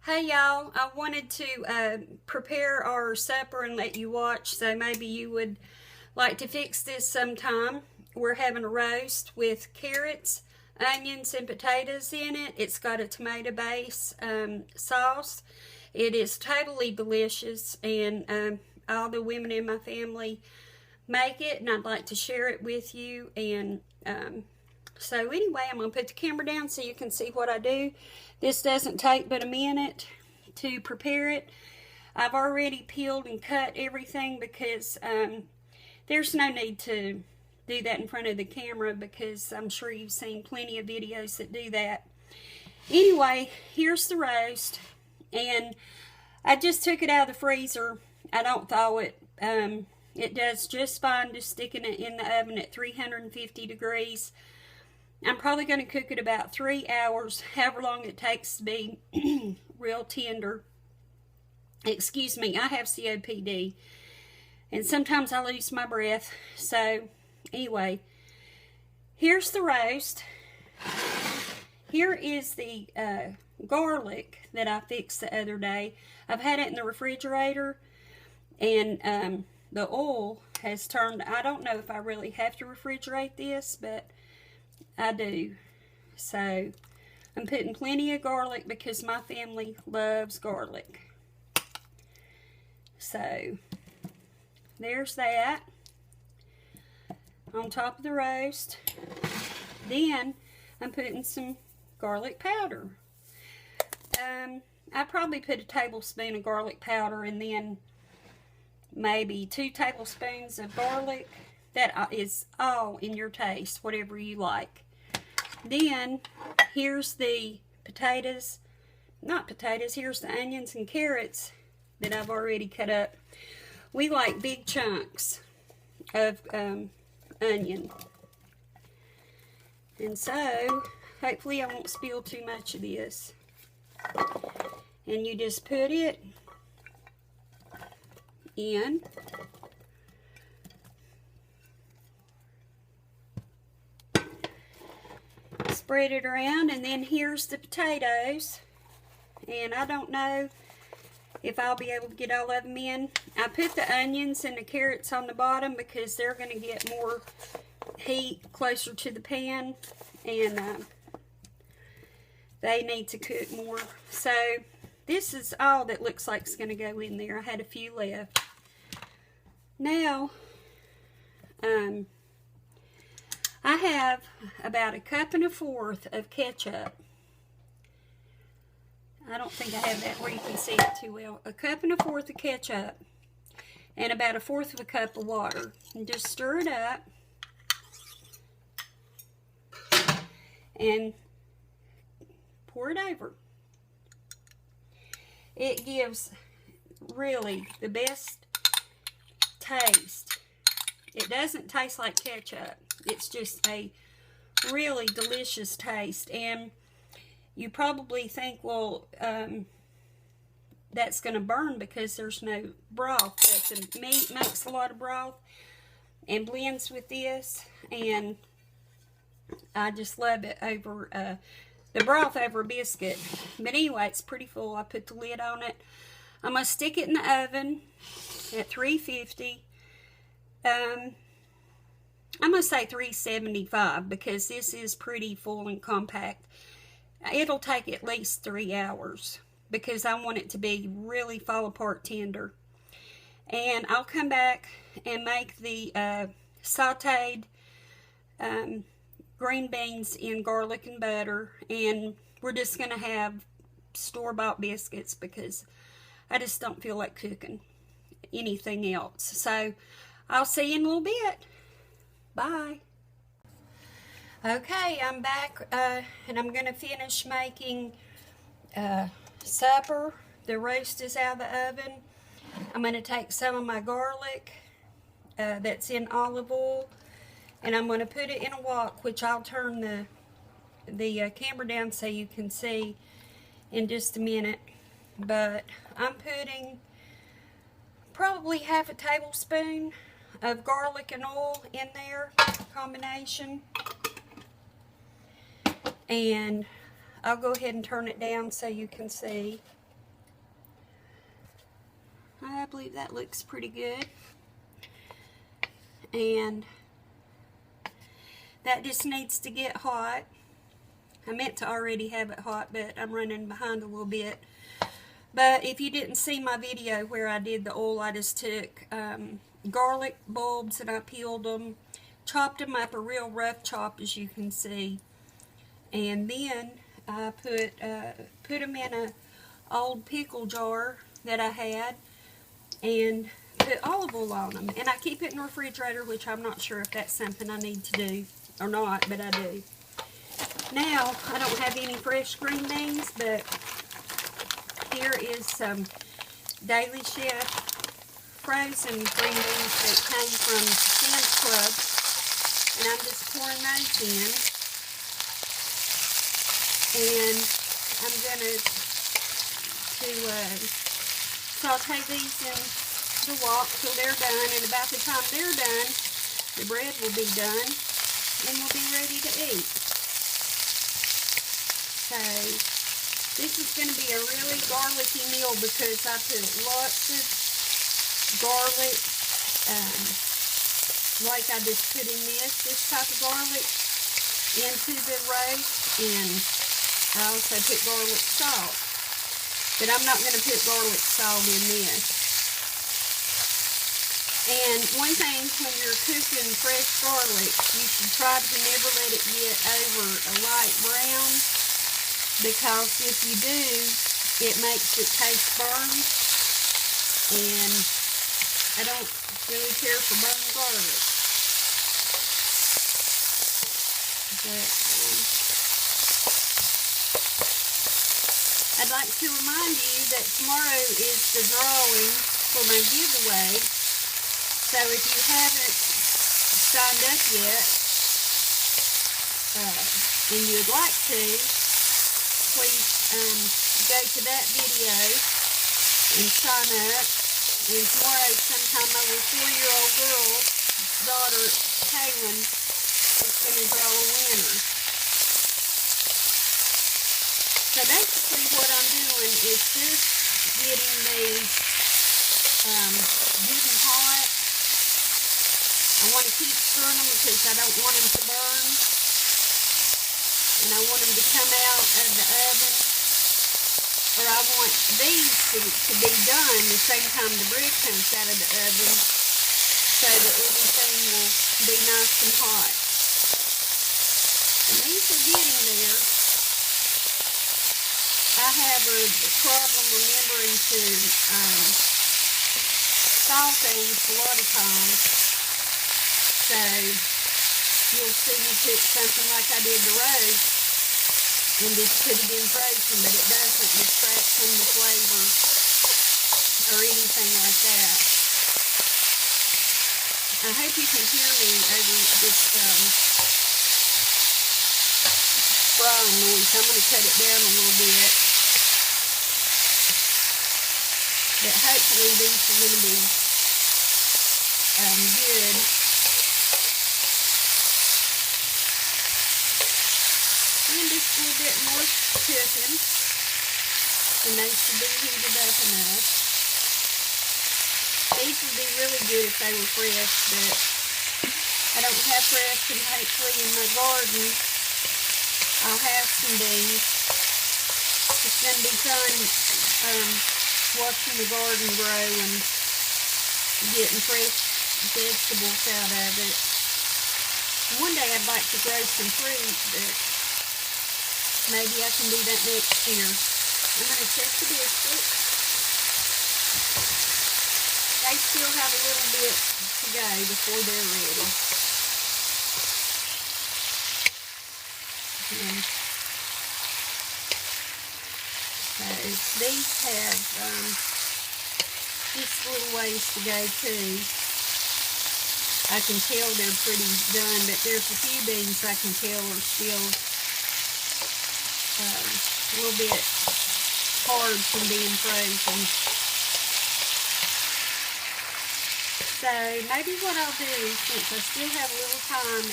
Hey y'all, I wanted to prepare our supper and let you watch, so maybe you would like to fix this sometime. We're having a roast with carrots, onions, and potatoes in it. It's got a tomato base sauce. It is totally delicious, and all the women in my family make it, and I'd like to share it with you. And so anyway, I'm going to put the camera down so you can see what I do. This doesn't take but a minute to prepare it. I've already peeled and cut everything because there's no need to do that in front of the camera, because I'm sure you've seen plenty of videos that do that. Anyway, here's the roast, and I just took it out of the freezer. I don't thaw it. It does just fine just sticking it in the oven at 350 degrees. I'm probably going to cook it about 3 hours, however long it takes to be real tender. Excuse me, I have COPD, and sometimes I lose my breath. So, anyway, here's the roast. Here is the garlic that I fixed the other day. I've had it in the refrigerator, and the oil has turned. I don't know if I really have to refrigerate this, but I do. So I'm putting plenty of garlic because my family loves garlic. So there's that on top of the roast. Then I'm putting some garlic powder. I probably put a tablespoon of garlic powder, and then maybe 2 tablespoons of garlic. That is all in your taste, whatever you like. Then, here's the potatoes. Not potatoes, here's the onions and carrots that I've already cut up. We like big chunks of onion. And so, hopefully I won't spill too much of this. And you just put it in. Spread it around, and then here's the potatoes. And I don't know if I'll be able to get all of them in. I put the onions and the carrots on the bottom because they're going to get more heat closer to the pan, and they need to cook more. So this is all that looks like it's going to go in there. I had a few left. Now, I have about 1.25 cups of ketchup. I don't think I have that where you can see it too well. 1.25 cups of ketchup and about 1/4 cup of water. And just stir it up. And pour it over. It gives really the best taste. It doesn't taste like ketchup. It's just a really delicious taste. And you probably think, well, that's going to burn because there's no broth. But the meat makes a lot of broth and blends with this. And I just love it over the broth over a biscuit. But anyway, it's pretty full. I put the lid on it. I'm going to stick it in the oven at 350. I'm going to say 375 because this is pretty full and compact. It'll take at least 3 hours because I want it to be really fall apart tender. And I'll come back and make the sauteed green beans in garlic and butter. And we're just going to have store-bought biscuits because I just don't feel like cooking anything else. So I'll see you in a little bit. Bye. Okay, I'm back, and I'm going to finish making supper. The roast is out of the oven. I'm going to take some of my garlic that's in olive oil, and I'm going to put it in a wok, which I'll turn the camera down so you can see in just a minute. But I'm putting probably 1/2 tablespoon of garlic and oil in there, combination. And I'll go ahead and turn it down so you can see. I believe that looks pretty good. And that just needs to get hot. I meant to already have it hot, but I'm running behind a little bit. But if you didn't see my video where I did the oil, I just took garlic bulbs and I peeled them, chopped them up a real rough chop, as you can see. And then I put them in a old pickle jar that I had and put olive oil on them. And I keep it in the refrigerator, which I'm not sure if that's something I need to do or not, but I do. Now, I don't have any fresh green beans, but here is some Daily Chef frozen green beans that came from Sam's Club. And I'm just pouring those in. And I'm going to saute these in the wok till they're done. And about the time they're done, the bread will be done and we'll be ready to eat. So this is going to be a really garlicky meal because I put lots of garlic, like I just put in this type of garlic into the roast, and I also put garlic salt. But I'm not going to put garlic salt in this. And one thing, when you're cooking fresh garlic, you should try to never let it get over a light brown, because if you do, it makes it taste burned, and I don't really care for burned garlic. But I'd like to remind you that tomorrow is the drawing for my giveaway, so if you haven't signed up yet, and you'd like to, please go to that video and sign up. And tomorrow sometime my little 4-year-old girl's daughter, Kaylin, is going to draw a winner. So basically what I'm doing is just getting these good and hot. I want to keep stirring them because I don't want them to burn. And I want them to come out of the oven, or I want these to be done the same time the bread comes out of the oven, so that everything will be nice and hot. And these are getting there. I have a problem remembering to thaw things a lot of times, so you'll see me put something like I did the roast and just put it in frozen, but it doesn't distract from the flavor or anything like that. I hope you can hear me over this frying noise. I'm going to cut it down a little bit. But hopefully these are going to be good. And just a little bit more cooking, and they should be heated up enough. These would be really good if they were fresh, but I don't have fresh, and hopefully in my garden I'll have some beans. It's going to be fun watching the garden grow and getting fresh vegetables out of it. One day I'd like to grow some fruit, but maybe I can do that next year. I'm going to check the biscuits. They still have a little bit to go before they're ready. So these have just little ways to go too. I can tell they're pretty done, but there's a few beans I can tell are still a little bit hard from being frozen. So maybe what I'll do, since I still have a little time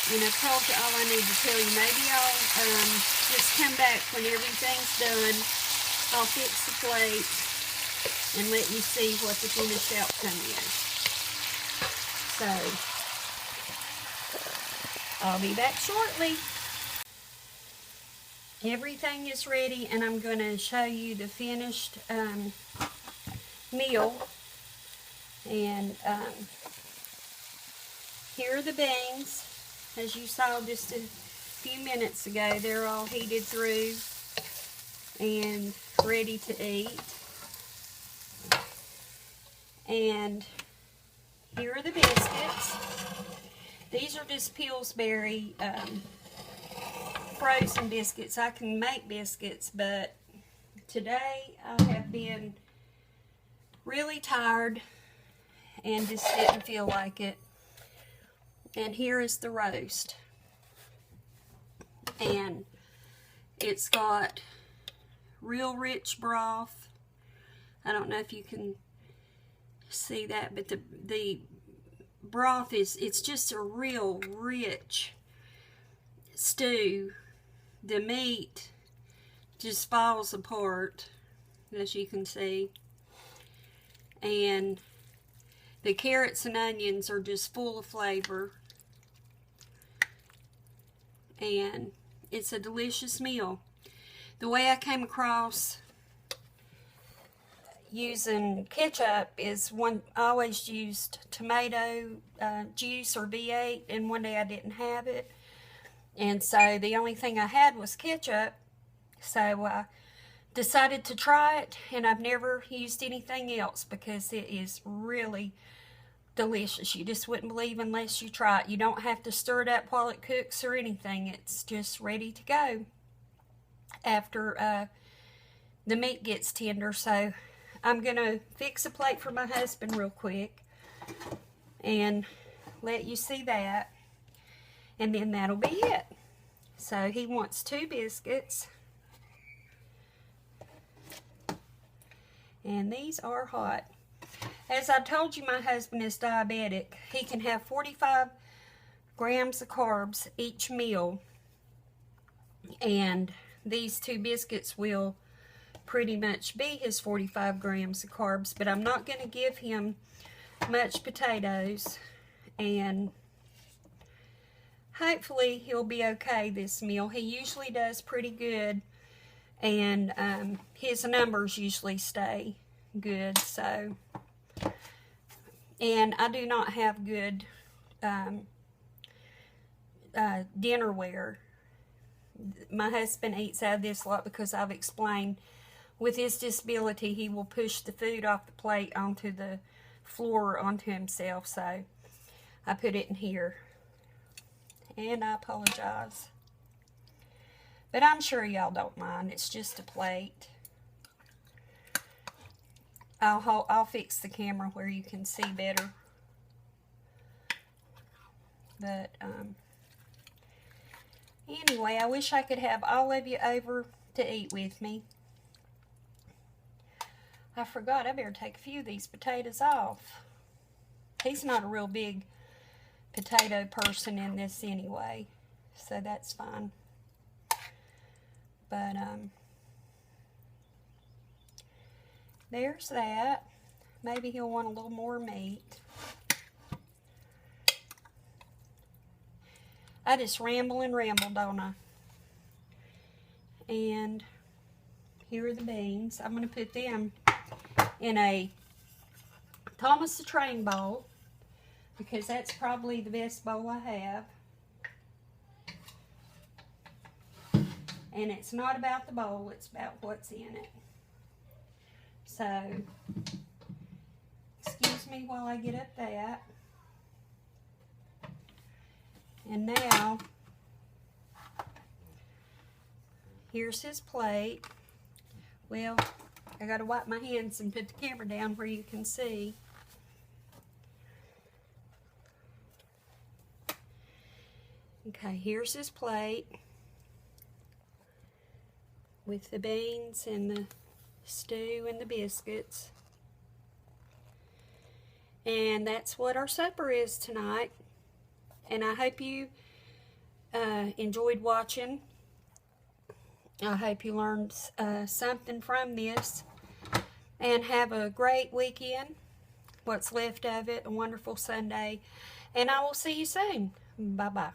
and I've told you all I need to tell you, maybe I'll just come back when everything's done. I'll fix the plates and let you see what the finished outcome is. So, I'll be back shortly. Everything is ready, and I'm going to show you the finished meal. And here are the beans. As you saw just a few minutes ago, they're all heated through and ready to eat. And here are the biscuits. These are just Pillsbury frozen biscuits. I can make biscuits, but today I have been really tired and just didn't feel like it. And here is the roast. And it's got real rich broth. I don't know if you can see that, but the broth it's just a real rich stew. The meat just falls apart, as you can see. And the carrots and onions are just full of flavor. And it's a delicious meal. The way I came across using ketchup is I always used tomato juice or V8, and one day I didn't have it. And so the only thing I had was ketchup. So I decided to try it, and I've never used anything else because it is really delicious. You just wouldn't believe unless you try it. You don't have to stir it up while it cooks or anything. It's just ready to go after the meat gets tender. So I'm going to fix a plate for my husband real quick and let you see that. And then that'll be it. So he wants 2 biscuits. And these are hot. As I told you, my husband is diabetic. He can have 45 grams of carbs each meal. And these 2 biscuits will pretty much be his 45 grams of carbs. But I'm not going to give him much potatoes. And hopefully he'll be okay this meal. He usually does pretty good. And his numbers usually stay good. So, and I do not have good dinnerware. My husband eats out of this a lot because I've explained with his disability he will push the food off the plate onto the floor onto himself. So I put it in here. And I apologize. But I'm sure y'all don't mind. It's just a plate. I'll fix the camera where you can see better. But anyway, I wish I could have all of you over to eat with me. I forgot, I better take a few of these potatoes off. He's not a real big potato person in this anyway, so that's fine. But there's that. Maybe he'll want a little more meat. I just ramble and ramble, don't I? And here are the beans. I'm going to put them in a Thomas the Train bowl because that's probably the best bowl I have. And it's not about the bowl, it's about what's in it. So, excuse me while I get up that. And now, here's his plate. Well, I gotta wipe my hands and put the camera down where you can see. Okay, here's his plate with the beans and the stew and the biscuits. And that's what our supper is tonight. And I hope you enjoyed watching. I hope you learned something from this. and have a great weekend, what's left of it, a wonderful Sunday, and I will see you soon. Bye-bye.